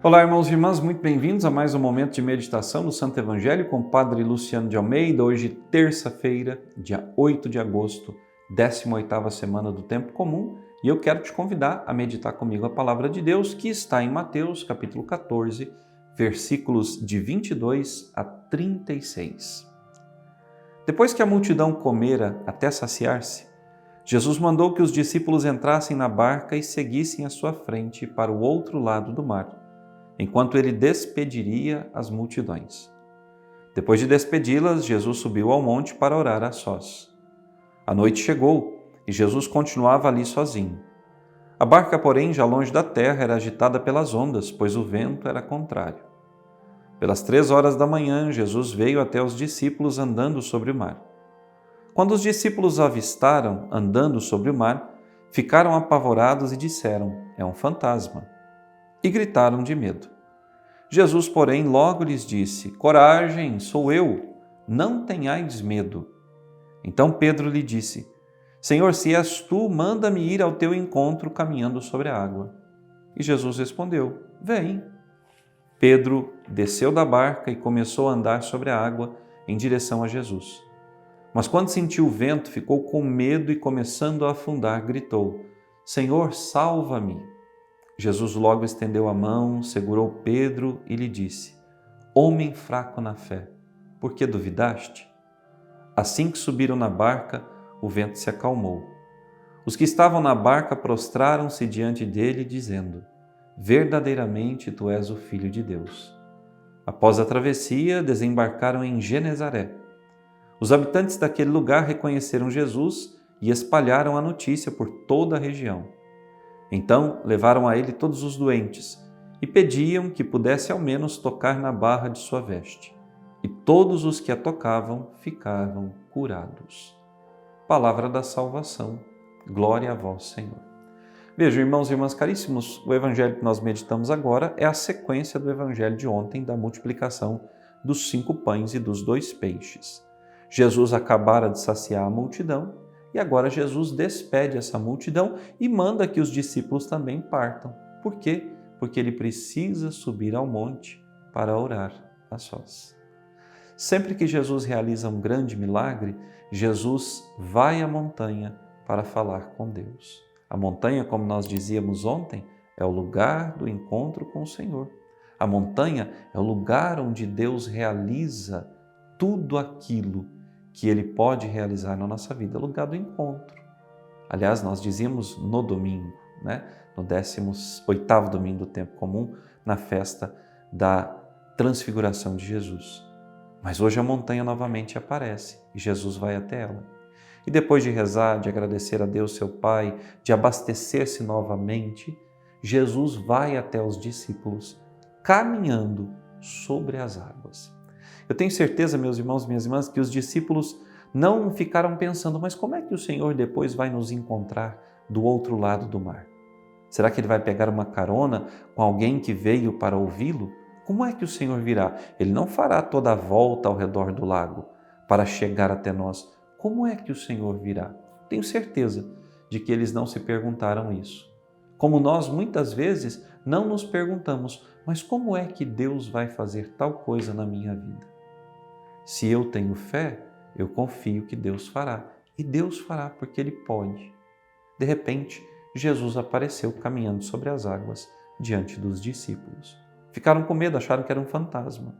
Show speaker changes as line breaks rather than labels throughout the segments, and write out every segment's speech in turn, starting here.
Olá, irmãos e irmãs, muito bem-vindos a mais um momento de meditação do Santo Evangelho com o Padre Luciano de Almeida. Hoje, terça-feira, dia 8 de agosto, 18ª semana do Tempo Comum, e eu quero te convidar a meditar comigo a Palavra de Deus que está em Mateus, capítulo 14, versículos de 22 a 36. Depois que a multidão comera até saciar-se, Jesus mandou que os discípulos entrassem na barca e seguissem à sua frente para o outro lado do mar, enquanto ele despediria as multidões. Depois de despedi-las, Jesus subiu ao monte para orar a sós. A noite chegou e Jesus continuava ali sozinho. A barca, porém, já longe da terra, era agitada pelas ondas, pois o vento era contrário. Pelas 3 horas da manhã, Jesus veio até os discípulos andando sobre o mar. Quando os discípulos o avistaram andando sobre o mar, ficaram apavorados e disseram: "É um fantasma!" E gritaram de medo. Jesus, porém, logo lhes disse: "Coragem, sou eu, não tenhais medo." Então Pedro lhe disse: "Senhor, se és tu, manda-me ir ao teu encontro caminhando sobre a água." E Jesus respondeu: "Vem." Pedro desceu da barca e começou a andar sobre a água em direção a Jesus. Mas quando sentiu o vento, ficou com medo e, começando a afundar, gritou: "Senhor, salva-me!" Jesus logo estendeu a mão, segurou Pedro e lhe disse: "Homem fraco na fé, por que duvidaste?" Assim que subiram na barca, o vento se acalmou. Os que estavam na barca prostraram-se diante dele, dizendo: "Verdadeiramente tu és o Filho de Deus." Após a travessia, desembarcaram em Genesaré. Os habitantes daquele lugar reconheceram Jesus e espalharam a notícia por toda a região. Então levaram a ele todos os doentes e pediam que pudesse ao menos tocar na barra de sua veste. E todos os que a tocavam ficavam curados. Palavra da salvação. Glória a vós, Senhor. Vejam, irmãos e irmãs caríssimos, o evangelho que nós meditamos agora é a sequência do evangelho de ontem, da multiplicação dos 5 pães e dos 2 peixes. Jesus acabara de saciar a multidão, e agora Jesus despede essa multidão e manda que os discípulos também partam. Por quê? Porque ele precisa subir ao monte para orar a sós. Sempre que Jesus realiza um grande milagre, Jesus vai à montanha para falar com Deus. A montanha, como nós dizíamos ontem, é o lugar do encontro com o Senhor. A montanha é o lugar onde Deus realiza tudo aquilo que Ele pode realizar na nossa vida, é o lugar do encontro. Aliás, nós dizíamos no domingo, no 18º domingo do Tempo Comum, na festa da transfiguração de Jesus. Mas hoje a montanha novamente aparece e Jesus vai até ela. E depois de rezar, de agradecer a Deus, seu Pai, de abastecer-se novamente, Jesus vai até os discípulos, caminhando sobre as águas. Eu tenho certeza, meus irmãos e minhas irmãs, que os discípulos não ficaram pensando: mas como é que o Senhor depois vai nos encontrar do outro lado do mar? Será que Ele vai pegar uma carona com alguém que veio para ouvi-lo? Como é que o Senhor virá? Ele não fará toda a volta ao redor do lago para chegar até nós. Como é que o Senhor virá? Tenho certeza de que eles não se perguntaram isso. Como nós muitas vezes não nos perguntamos: mas como é que Deus vai fazer tal coisa na minha vida? Se eu tenho fé, eu confio que Deus fará. E Deus fará porque Ele pode. De repente, Jesus apareceu caminhando sobre as águas diante dos discípulos. Ficaram com medo, acharam que era um fantasma.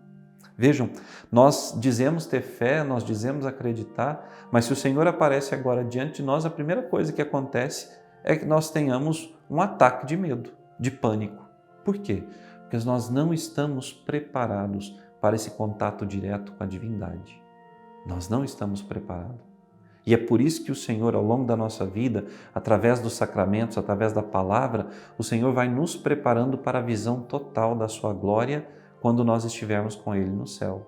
Vejam, nós dizemos ter fé, nós dizemos acreditar, mas se o Senhor aparece agora diante de nós, a primeira coisa que acontece é que nós tenhamos um ataque de medo, de pânico. Por quê? Porque nós não estamos preparados para esse contato direto com a divindade. Nós não estamos preparados. E é por isso que o Senhor, ao longo da nossa vida, através dos sacramentos, através da palavra, o Senhor vai nos preparando para a visão total da sua glória quando nós estivermos com Ele no céu.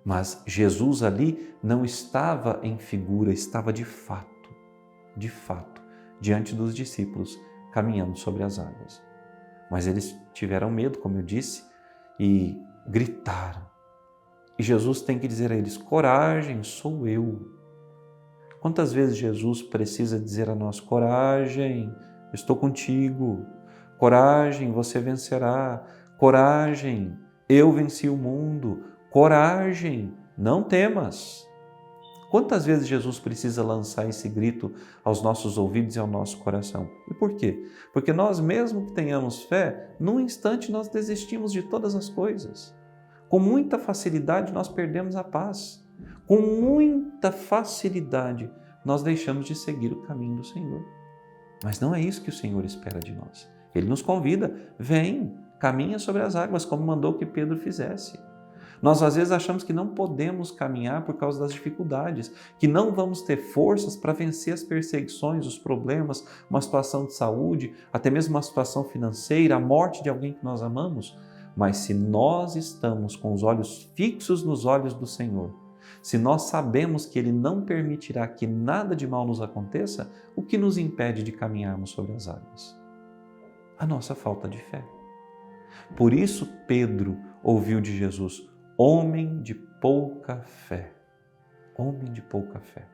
Mas Jesus ali não estava em figura, estava de fato, diante dos discípulos, caminhando sobre as águas. Mas eles tiveram medo, como eu disse, e gritaram. E Jesus tem que dizer a eles: coragem, sou eu. Quantas vezes Jesus precisa dizer a nós: coragem, estou contigo. Coragem, você vencerá. coragem, eu venci o mundo, coragem, não temas. Quantas vezes Jesus precisa lançar esse grito aos nossos ouvidos e ao nosso coração? E por quê? Porque nós, mesmo que tenhamos fé, num instante nós desistimos de todas as coisas. Com muita facilidade nós perdemos a paz. Com muita facilidade nós deixamos de seguir o caminho do Senhor. Mas não é isso que o Senhor espera de nós. Ele nos convida, vem, caminha sobre as águas, como mandou que Pedro fizesse. Nós às vezes achamos que não podemos caminhar por causa das dificuldades, que não vamos ter forças para vencer as perseguições, os problemas, uma situação de saúde, até mesmo uma situação financeira, a morte de alguém que nós amamos. Mas se nós estamos com os olhos fixos nos olhos do Senhor, se nós sabemos que Ele não permitirá que nada de mal nos aconteça, o que nos impede de caminharmos sobre as águas? A nossa falta de fé. Por isso Pedro ouviu de Jesus: homem de pouca fé. Homem de pouca fé.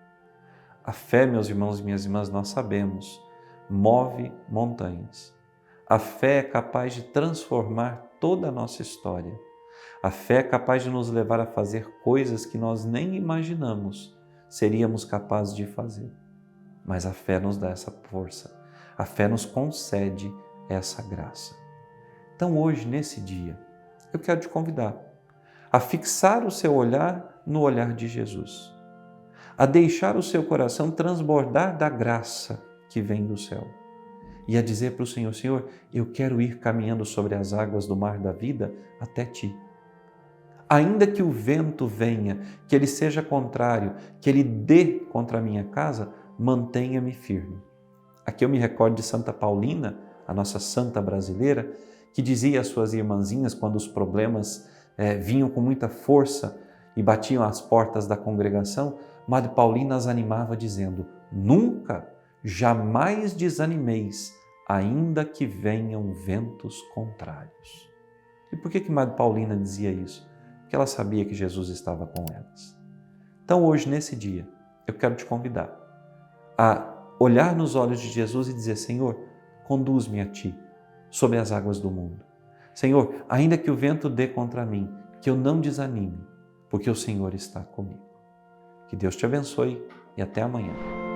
A fé, meus irmãos e minhas irmãs, nós sabemos, move montanhas. A fé é capaz de transformar toda a nossa história. A fé é capaz de nos levar a fazer coisas que nós nem imaginamos seríamos capazes de fazer. Mas a fé nos dá essa força. A fé nos concede essa graça. Então hoje, nesse dia, eu quero te convidar a fixar o seu olhar no olhar de Jesus, a deixar o seu coração transbordar da graça que vem do céu e a dizer para o Senhor: Senhor, eu quero ir caminhando sobre as águas do mar da vida até Ti. Ainda que o vento venha, que ele seja contrário, que ele dê contra a minha casa, mantenha-me firme. Aqui eu me recordo de Santa Paulina, a nossa santa brasileira, que dizia às suas irmãzinhas quando os problemas vinham com muita força e batiam às portas da congregação, Madre Paulina as animava dizendo: nunca, jamais desanimeis, ainda que venham ventos contrários. E por que Madre Paulina dizia isso? Porque ela sabia que Jesus estava com elas. Então hoje, nesse dia, eu quero te convidar a olhar nos olhos de Jesus e dizer: Senhor, conduz-me a Ti sobre as águas do mundo. Senhor, ainda que o vento dê contra mim, que eu não desanime, porque o Senhor está comigo. Que Deus te abençoe e até amanhã.